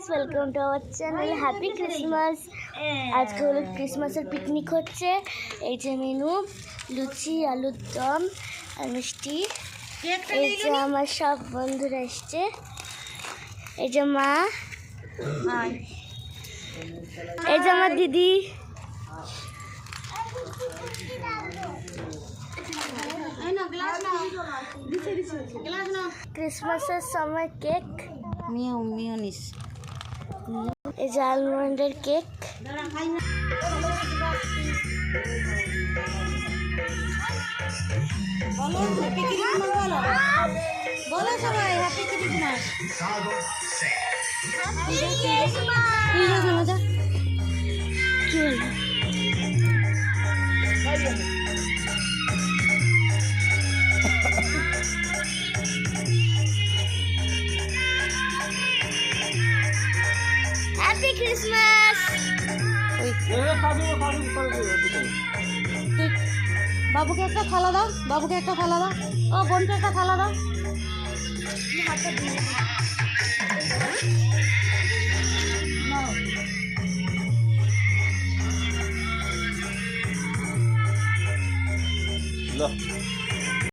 Welcome to our channel happy Christmas. আজকে হলো ক্রিসমাসের পিকনিক হচ্ছে। এই যে মেনু, লুচি, আলুর দম আর মিষ্টি। এই যে আমার সব বন্ধুরা এসছে। এই যে মা, এই যে আমার দিদি। ক্রিসমাসের সময় কেক, মিওনিস। এই যে আলমন্ডের কেক। বলো হ্যাপি ক্রিসমাস, বলো বলো সবাই হ্যাপি ক্রিসমাস। কি হলো? Happy Christmas. বাবুকে একটা থালা দাও, বাবুকে একটা থালা দাও, ও বোনকে একটা থালা দাও। Look.